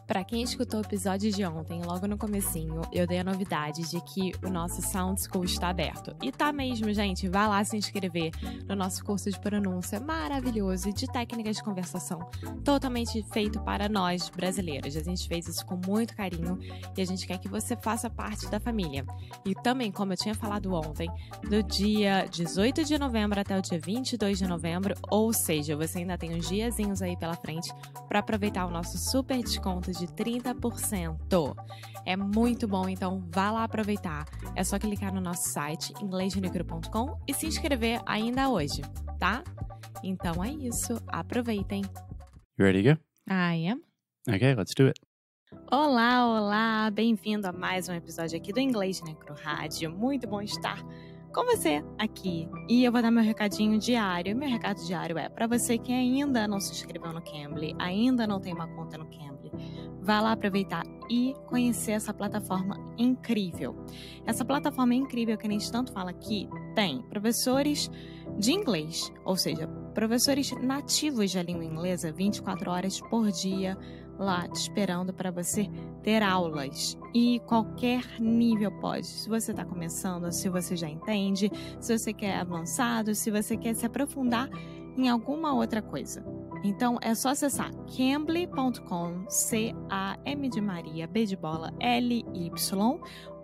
Para quem escutou o episódio de ontem, logo no comecinho, eu dei a novidade de que o nosso SCHOOL está aberto. E tá mesmo, gente. Vai lá se inscrever no nosso curso de pronúncia maravilhoso e de técnicas de conversação, totalmente feito para nós, brasileiros. A gente fez isso com muito carinho e a gente quer que você faça parte da família. E também, como eu tinha falado ontem, do dia 18 de novembro até o dia 22 de novembro, ou seja, você ainda tem uns diazinhos aí pela frente para aproveitar o nosso super desconto de 30%. É muito bom, então vá lá aproveitar. É só clicar no nosso site, inglês.com, e se inscrever ainda hoje, tá? Então é isso, aproveitem. You ready to go? I am. Okay, let's do it. Olá, olá! Bem-vindo a mais um episódio aqui do Inglês Necro Rádio. Muito bom estar com você aqui. E eu vou dar meu recadinho diário. Meu recado diário é para você que ainda não se inscreveu no Cambly, ainda não tem uma conta no Cambly, vá lá aproveitar e conhecer essa plataforma incrível. Essa plataforma incrível que a gente tanto fala aqui tem professores de inglês, ou seja, professores nativos de língua inglesa 24 horas por dia lá te esperando para você ter aulas. E qualquer nível pode. Se você está começando, se você já entende, se você quer avançado, se você quer se aprofundar em alguma outra coisa. Então, é só acessar cambly.com, C-A-M de Maria, B de bola, L-Y,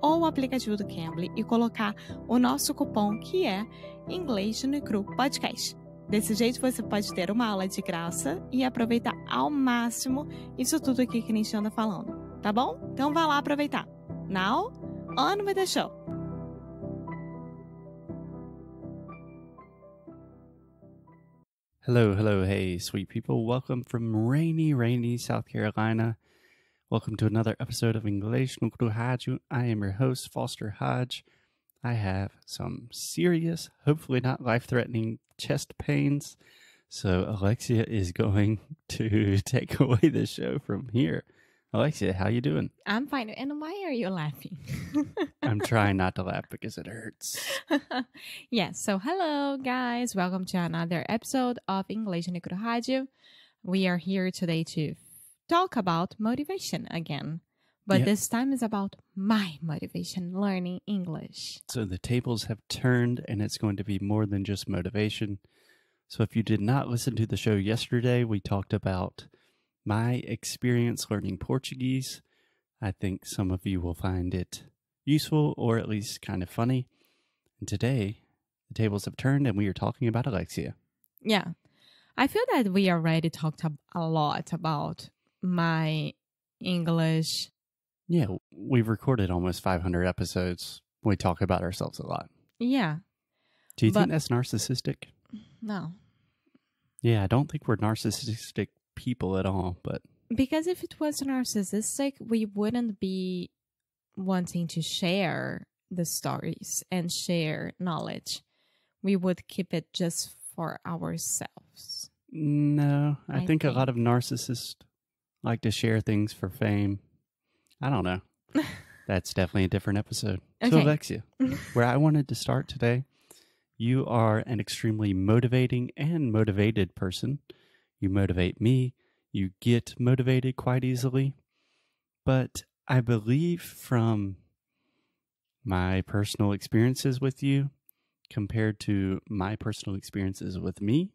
ou o aplicativo do Cambly e colocar o nosso cupom que é Inglês no Cru Podcast. Desse jeito você pode ter uma aula de graça e aproveitar ao máximo isso tudo aqui que a gente anda falando, tá bom? Então vá lá aproveitar. Now, on with the show! Hello, hello, hey, sweet people. Welcome from rainy South Carolina. Welcome to another episode of Inglês no Rádio. I am your host, Foster Hodge. I have some serious, hopefully not life-threatening chest pains, so Alexia is going to take away the show from here. Alexia, how you doing? I'm fine. And why are you laughing? I'm trying not to laugh because it hurts. Yes, so hello guys. Welcome to another episode of Inglês no Rádio. We are here today to talk about motivation again. But this time is about my motivation learning English. So the tables have turned and it's going to be more than just motivation. So if you did not listen to the show yesterday, we talked about my experience learning Portuguese. I think some of you will find it useful or at least kind of funny. And today, the tables have turned and we are talking about Alexia. Yeah. I feel that we already talked a lot about my English. Yeah, we've recorded almost 500 episodes. We talk about ourselves a lot. Yeah. Do you think that's narcissistic? No. Yeah, I don't think we're narcissistic people at all, but... Because if it was narcissistic, we wouldn't be wanting to share the stories and share knowledge. We would keep it just for ourselves. No, I think a lot of narcissists like to share things for fame. I don't know. That's definitely a different episode. Okay. So, Alexia, where I wanted to start today, you are an extremely motivating and motivated person. You motivate me. You get motivated quite easily. But I believe from my personal experiences with you compared to my personal experiences with me,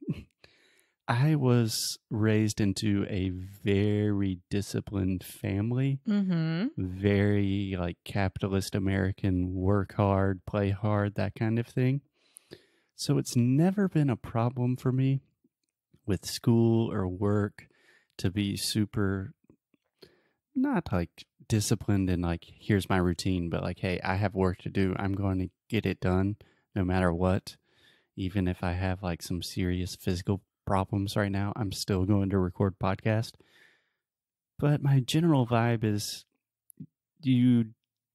I was raised into a very disciplined family, very like capitalist American, work hard, play hard, that kind of thing. So it's never been a problem for me with school or work to be super, not like disciplined and like, here's my routine, but like, hey, I have work to do. I'm going to get it done no matter what. Even if I have like some serious physical problems right now, I'm still going to record podcast. But my general vibe is you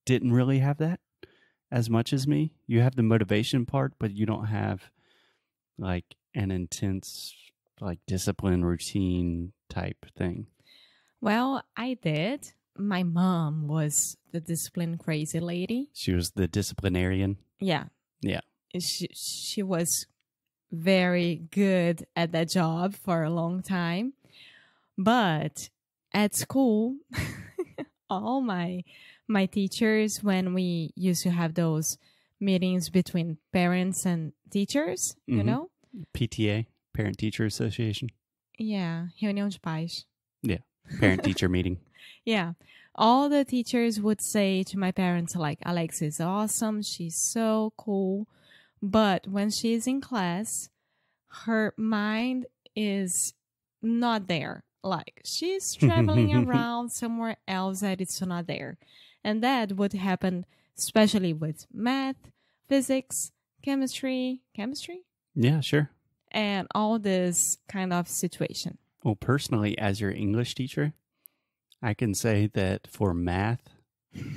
didn't really have that as much as me. You have the motivation part, but you don't have like an intense like discipline routine type thing. Well, I did. My mom was the discipline crazy lady. She was the disciplinarian. Yeah. Yeah. She was very good at that job for a long time. But at school, all my teachers, when we used to have those meetings between parents and teachers, you know? PTA, Parent-Teacher Association. Yeah, reunião de pais. Yeah, parent-teacher meeting. Yeah, all the teachers would say to my parents, like, Alexia is awesome, she's so cool. But when she's in class, her mind is not there. Like, she's traveling around somewhere else that it's not there. And that would happen especially with math, physics, chemistry. Yeah, sure. And all this kind of situation. Well, personally, as your English teacher, I can say that for math,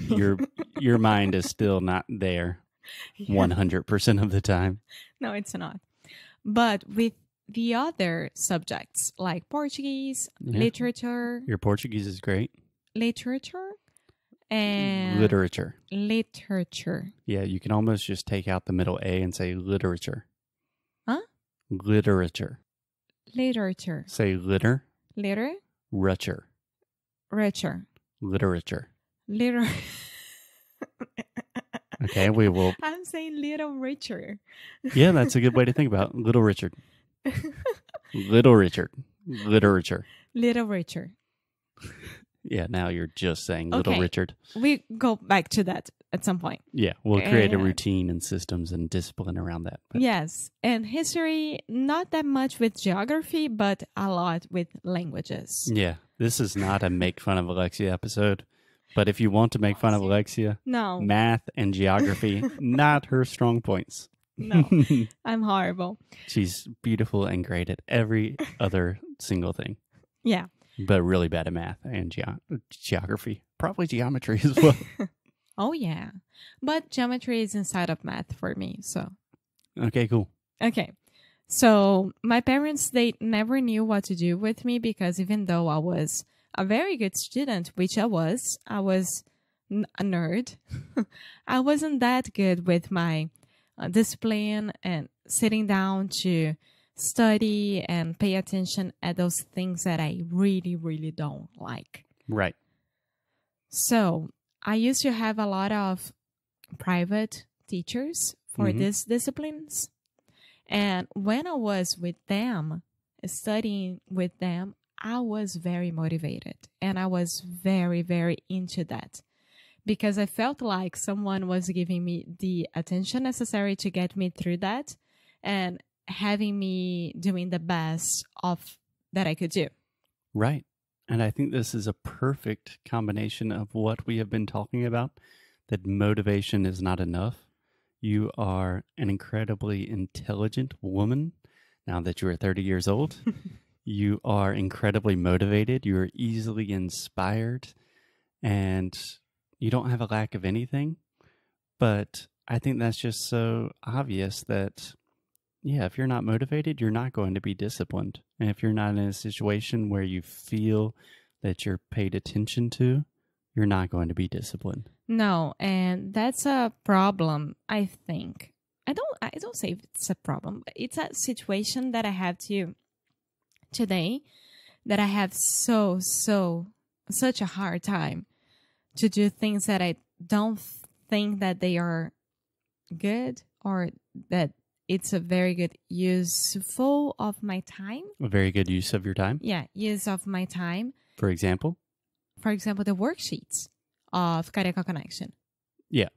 your mind is still not there 100% of the time. No, it's not. But with the other subjects like Portuguese, literature. Your Portuguese is great. Literature and literature. Yeah, you can almost just take out the middle A and say literature. Huh? Literature. Say litter. Litter. Richer. Literature. Okay, we will. I'm saying little richer. Yeah, that's a good way to think about it. Little Richard. Little Richard. Literature. Little richer. Yeah, now you're just saying Little Richard. We go back to that at some point. Yeah, we'll create a routine and systems and discipline around that. But. Yes, and history, not that much with geography, but a lot with languages. Yeah, this is not a make fun of Alexia episode. But if you want to make fun of Alexia, no. Math and geography, not her strong points. No, I'm horrible. She's beautiful and great at every other single thing. Yeah. But really bad at math and geography. Probably geometry as well. Oh, yeah. But geometry is inside of math for me, so. Okay, cool. Okay. So my parents, they never knew what to do with me because even though I was a very good student, which I was a nerd. I wasn't that good with my discipline and sitting down to study and pay attention at those things that I really, really don't like. Right. So I used to have a lot of private teachers for these disciplines. And when I was with them, studying with them, I was very motivated and I was very, very into that because I felt like someone was giving me the attention necessary to get me through that and having me doing the best of that I could do. Right. And I think this is a perfect combination of what we have been talking about, that motivation is not enough. You are an incredibly intelligent woman now that you are 30 years old. You are incredibly motivated. You are easily inspired, and you don't have a lack of anything. But I think that's just so obvious that, yeah, if you're not motivated, you're not going to be disciplined. And if you're not in a situation where you feel that you're paid attention to, you're not going to be disciplined. No, and that's a problem, I think. I don't say it's a problem, but it's a situation that I have today that I have such a hard time to do things that I don't think that they are good or that it's a very good useful of my time. A very good use of your time? Yeah, use of my time. For example? For example, the worksheets of Careca Connection. Yeah.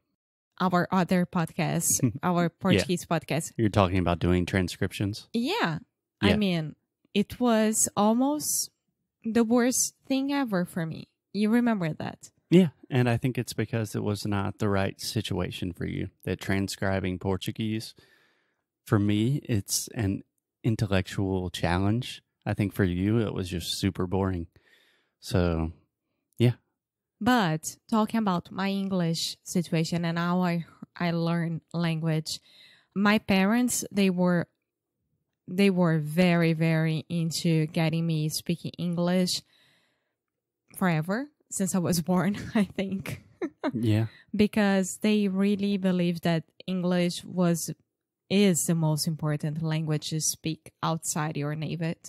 Our other podcast, our Portuguese podcast. You're talking about doing transcriptions? Yeah. I mean, it was almost the worst thing ever for me. You remember that? Yeah, and I think it's because it was not the right situation for you. That transcribing Portuguese, for me, it's an intellectual challenge. I think for you, it was just super boring. So, yeah. But talking about my English situation and how I learn language, my parents, they were very, very into getting me speaking English forever since I was born, I think. Yeah. Because they really believe that English is the most important language to speak outside your native.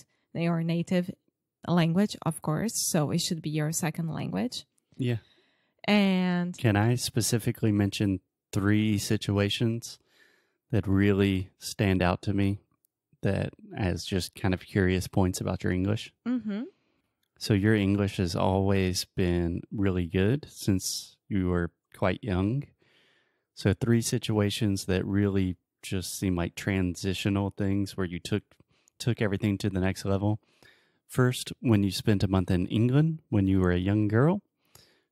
language, of course. So it should be your second language. Yeah. And can I specifically mention 3 situations that really stand out to me that as just kind of curious points about your English? Mm-hmm. So your English has always been really good since you were quite young. So 3 situations that really just seem like transitional things where you took everything to the next level. First, when you spent a month in England when you were a young girl.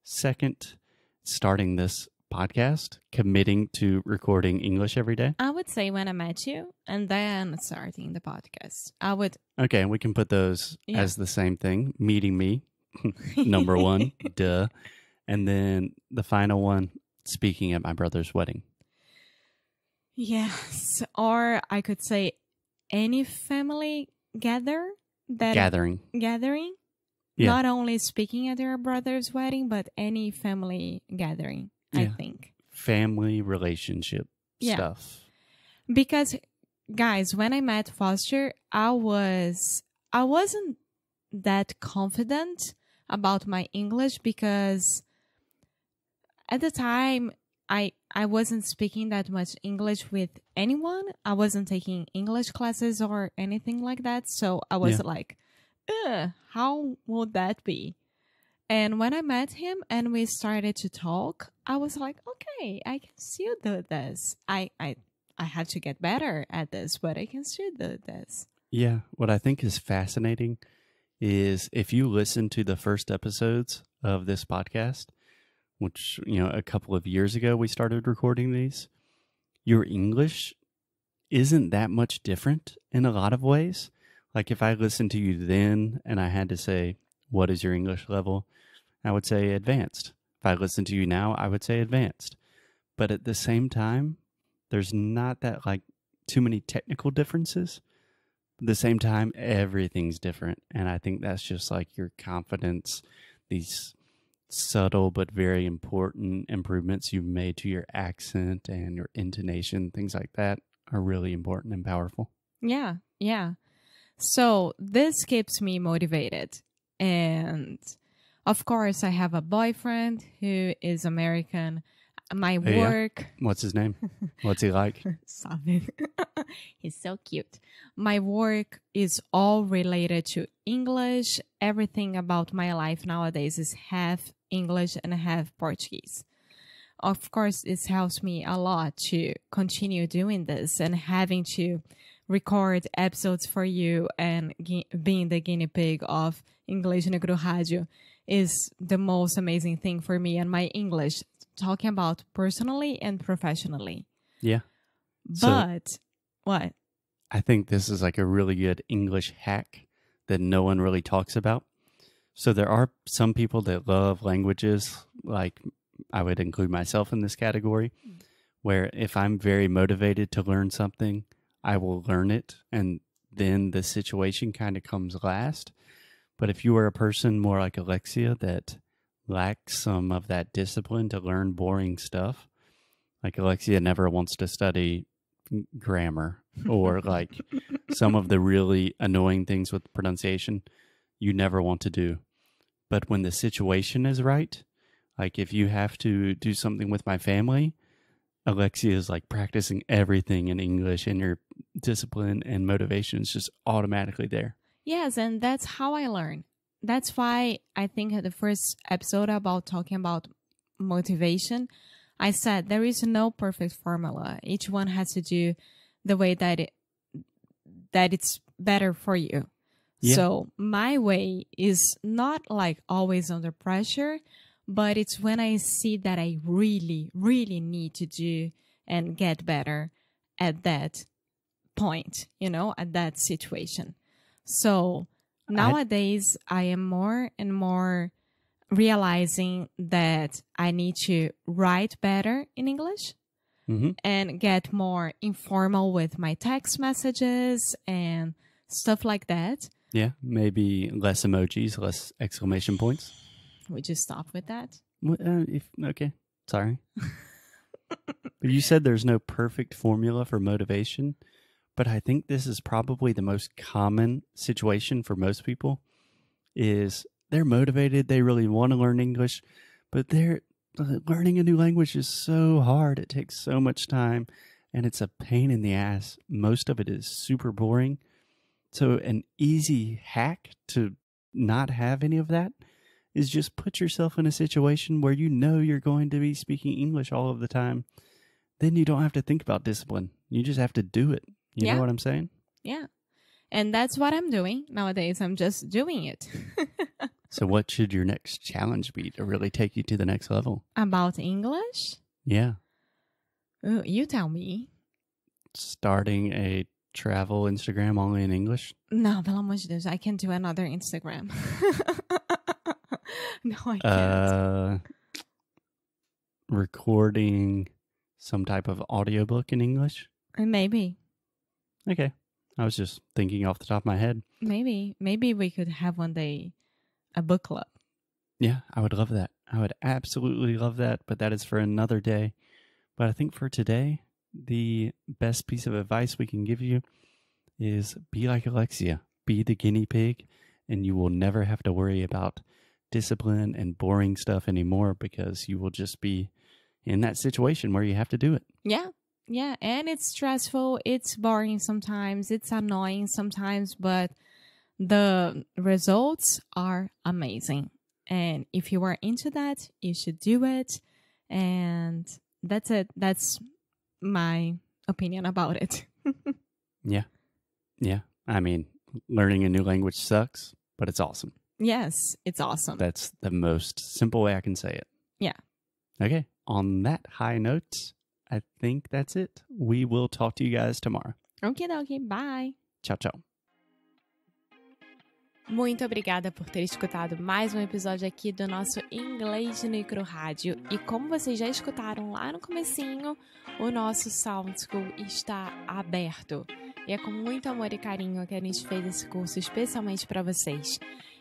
Second, starting this podcast, committing to recording English every day. I would say when I met you and then starting the podcast. I would. Okay, we can put those as the same thing. Meeting me, number 1, duh. And then the final one, speaking at my brother's wedding. Yes, or I could say any family gathering. Yeah. Not only speaking at your brother's wedding, but any family gathering, I think. Family relationship stuff. Because, guys, when I met Foster, I wasn't that confident about my English because at the time, I wasn't speaking that much English with anyone. I wasn't taking English classes or anything like that. So I was like, how would that be? And when I met him and we started to talk, I was like, okay, I can still do this. I had to get better at this, but I can still do this. Yeah. What I think is fascinating is if you listen to the first episodes of this podcast, which, a couple of years ago we started recording these, your English isn't that much different in a lot of ways. Like if I listened to you then and I had to say, what is your English level? I would say advanced. If I listen to you now, I would say advanced. But at the same time, there's not that too many technical differences. At the same time, everything's different. And I think that's just your confidence, these subtle but very important improvements you've made to your accent and your intonation, things like that are really important and powerful. Yeah. So this keeps me motivated. And of course, I have a boyfriend who is American. My work... Yeah. What's his name? What's he like? Sabe. He's so cute. My work is all related to English. Everything about my life nowadays is half English and half Portuguese. Of course, this helps me a lot to continue doing this and having to record episodes for you and being the guinea pig of Inglês Negro Rádio is the most amazing thing for me and my English, talking about personally and professionally. Yeah. But what? I think this is a really good English hack that no one really talks about. So there are some people that love languages, I would include myself in this category, where if I'm very motivated to learn something, I will learn it, and then the situation kind of comes last. But if you are a person more like Alexia that lacks some of that discipline to learn boring stuff, like Alexia never wants to study grammar or some of the really annoying things with pronunciation you never want to do. But when the situation is right, if you have to do something with my family, Alexia is practicing everything in English, and your discipline and motivation is just automatically there. Yes, and that's how I learn. That's why I think at the first episode about talking about motivation, I said there is no perfect formula. Each one has to do the way that it's better for you. Yeah. So my way is not always under pressure, but it's when I see that I really, really need to do and get better at that point, at that situation. So nowadays, I am more and more realizing that I need to write better in English and get more informal with my text messages and stuff like that. Yeah, maybe less emojis, less exclamation points. Would you stop with that? Okay, sorry. But you said there's no perfect formula for motivation, but I think this is probably the most common situation for most people. is they're motivated, they really want to learn English, but learning a new language is so hard. It takes so much time, and it's a pain in the ass. Most of it is super boring. So an easy hack to not have any of that is just put yourself in a situation where you know you're going to be speaking English all of the time. Then you don't have to think about discipline. You just have to do it. You know what I'm saying? Yeah. And that's what I'm doing nowadays. I'm just doing it. So what should your next challenge be to really take you to the next level? About English? Yeah. Ooh, you tell me. Starting a travel Instagram only in English? No, pelo amor de Deus, I can't do another Instagram. No, I can't. Recording some type of audiobook in English? Maybe. Okay. I was just thinking off the top of my head. Maybe we could have one day a book club. Yeah, I would love that. I would absolutely love that, but that is for another day. But I think for today, the best piece of advice we can give you is be like Alexia. Be the guinea pig, and you will never have to worry about discipline and boring stuff anymore because you will just be in that situation where you have to do it. Yeah. Yeah, and it's stressful, it's boring sometimes, it's annoying sometimes, but the results are amazing. And if you are into that, you should do it. And that's it. That's my opinion about it. Yeah. Yeah. I mean, learning a new language sucks, but it's awesome. Yes, it's awesome. That's the most simple way I can say it. Yeah. Okay. On that high note, I think that's it. We will talk to you guys tomorrow. Okay, bye. Tchau, tchau. Muito obrigada por ter escutado mais um episódio aqui do nosso Inglês no Micro Rádio. E como vocês já escutaram lá no comecinho, o nosso SoundSchool está aberto. E é com muito amor e carinho que a gente fez esse curso especialmente para vocês.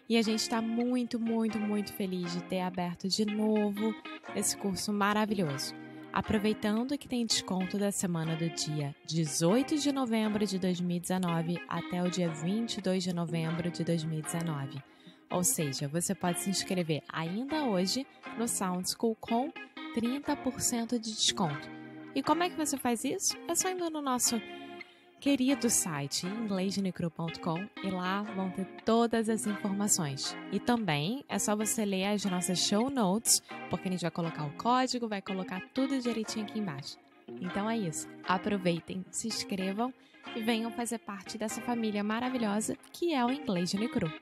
E a gente está muito, muito, muito feliz de ter aberto de novo esse curso maravilhoso. Aproveitando que tem desconto da semana do dia 18 de novembro de 2019 até o dia 22 de novembro de 2019. Ou seja, você pode se inscrever ainda hoje no SoundSchool com 30% de desconto. E como é que você faz isso? É só indo no nosso querido site inglês.nbsp.com e lá vão ter todas as informações. E também é só você ler as nossas show notes, porque a gente vai colocar o código, vai colocar tudo direitinho aqui embaixo. Então é isso. Aproveitem, se inscrevam e venham fazer parte dessa família maravilhosa que é o Inglês no Micro.